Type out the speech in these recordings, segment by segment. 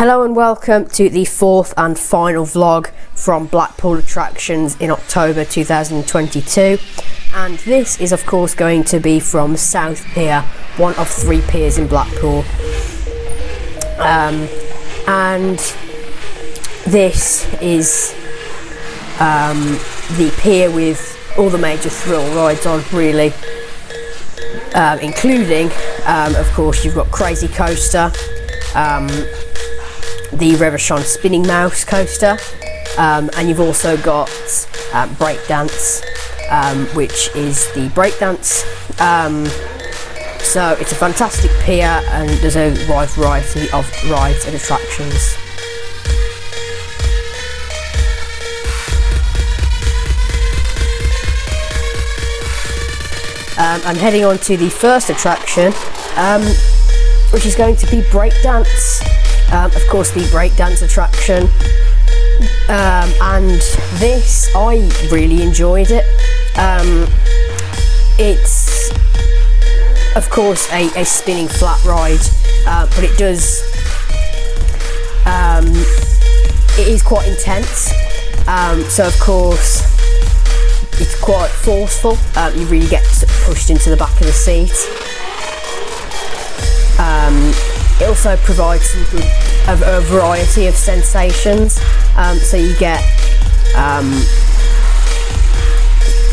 Hello and welcome to the fourth and final vlog from Blackpool attractions in October 2022, and this is of course going to be from South Pier, one of 3 piers in Blackpool, and this is the pier with all the major thrill rides on, really, including of course you've got Crazy Coaster, the Revachon Spinning Mouse coaster, and you've also got breakdance, which is the breakdance. So it's a fantastic pier and there's a wide variety of rides and attractions. And heading on to the first attraction, which is going to be breakdance. Of course, the breakdance attraction, and this, I really enjoyed it. It's of course a spinning flat ride, but it is quite intense, so of course it's quite forceful. You really get pushed into the back of the seat. It also provides a variety of sensations, so you get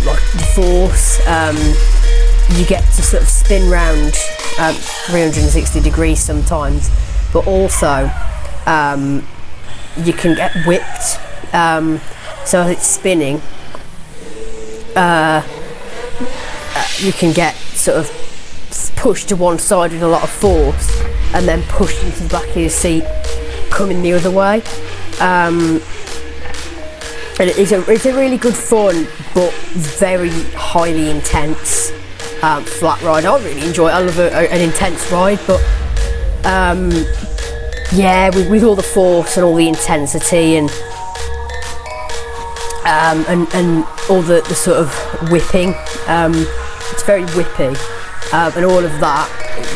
like the force, you get to sort of spin round 360 degrees sometimes, but also you can get whipped, so as it's spinning, you can get sort of pushed to one side with a lot of force and then pushed into the back of your seat coming the other way, and it's a really good fun but very highly intense flat ride. I really enjoy it. I love an intense ride, but yeah, with all the force and all the intensity and all the sort of whipping, it's very whippy, and all of that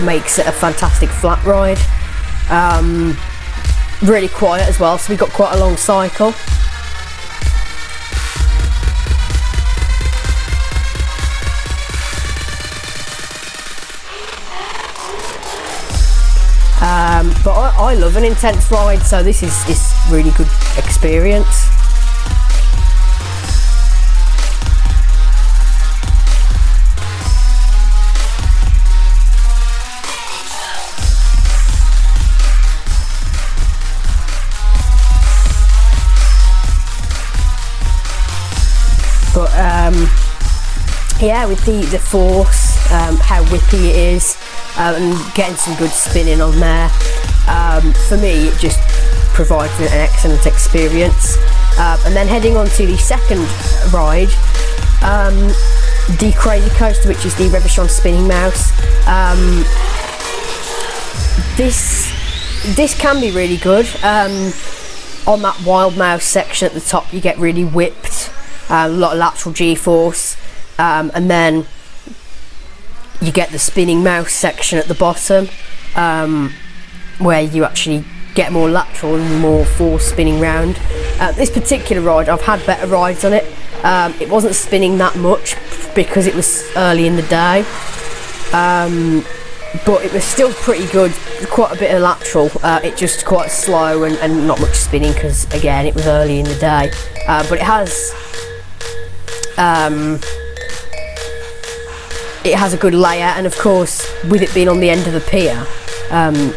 makes it a fantastic flat ride. Really quiet as well, so we got quite a long cycle. But I love an intense ride, so this is really good experience. But yeah, with the force, how whippy it is, and getting some good spinning on there, for me it just provides an excellent experience. And then heading on to the second ride, the Crazy Coaster, which is the Revachon Spinning Mouse. This can be really good. On that Wild Mouse section at the top, you get really whipped. A lot of lateral G-force, and then you get the spinning mouse section at the bottom, where you actually get more lateral and more force spinning round. This particular ride, I've had better rides on it. It wasn't spinning that much because it was early in the day, but it was still pretty good. Quite a bit of lateral. It just quite slow and not much spinning because again it was early in the day, but it has a good layout, and of course with it being on the end of the pier,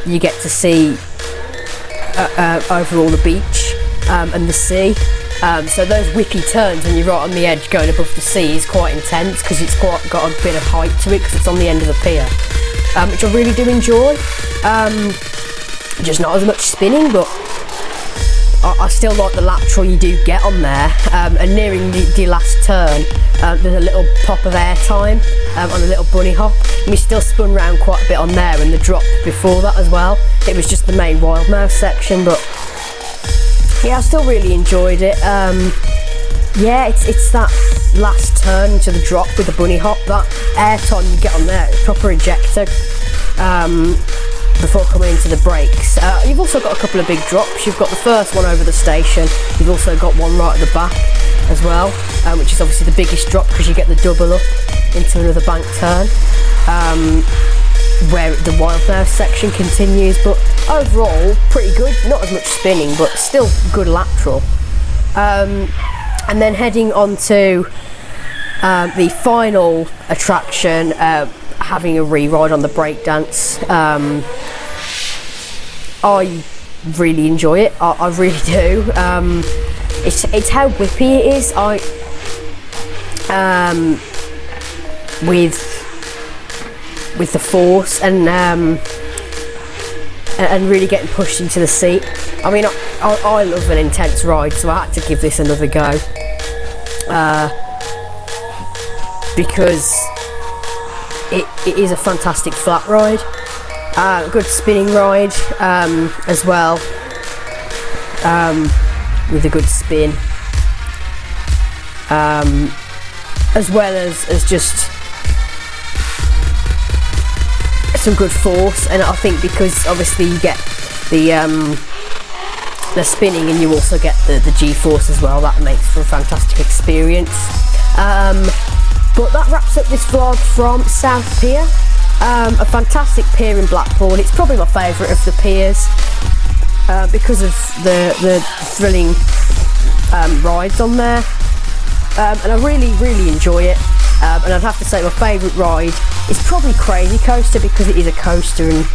you get to see over all the beach and the sea, so those whippy turns when you're right on the edge going above the sea is quite intense because it's got a bit of height to it because it's on the end of the pier, which I really do enjoy. Just not as much spinning, but I still like the lateral you do get on there, and nearing the last turn, there's a little pop of air time on a little bunny hop, and we still spun round quite a bit on there, and the drop before that as well. It was just the main Wild Mouse section, but yeah, I still really enjoyed it. Yeah, it's that last turn to the drop with the bunny hop, that air time you get on there, it's proper ejector. before coming into the brakes. You've also got a couple of big drops. You've got the first one over the station. You've also got one right at the back as well, which is obviously the biggest drop because you get the double up into another bank turn, where the Wildflower section continues. But overall, pretty good. Not as much spinning, but still good lateral. And then heading on to the final attraction, having a re-ride on the breakdance. I really enjoy it. I really do. It's how whippy it is. With the force and really getting pushed into the seat. I mean, I love an intense ride, so I had to give this another go, because it is a fantastic flat ride, good spinning ride as well, with a good spin, as well as just some good force. And I think because obviously you get the spinning and you also get the G-force as well, that makes for a fantastic experience. But that wraps up this vlog from South Pier, a fantastic pier in Blackpool. It's probably my favourite of the piers because of the thrilling rides on there, and I really enjoy it. And I'd have to say my favourite ride is probably Crazy Coaster, because it is a coaster and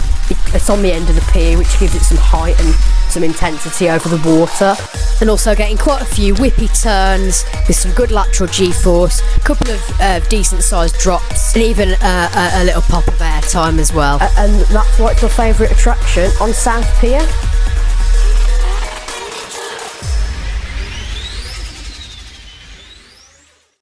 it's on the end of the pier, which gives it some height and some intensity over the water. And also getting quite a few whippy turns with some good lateral G-force, a couple of decent sized drops, and even a little pop of air time as well. And that's why it's my favourite attraction on South Pier.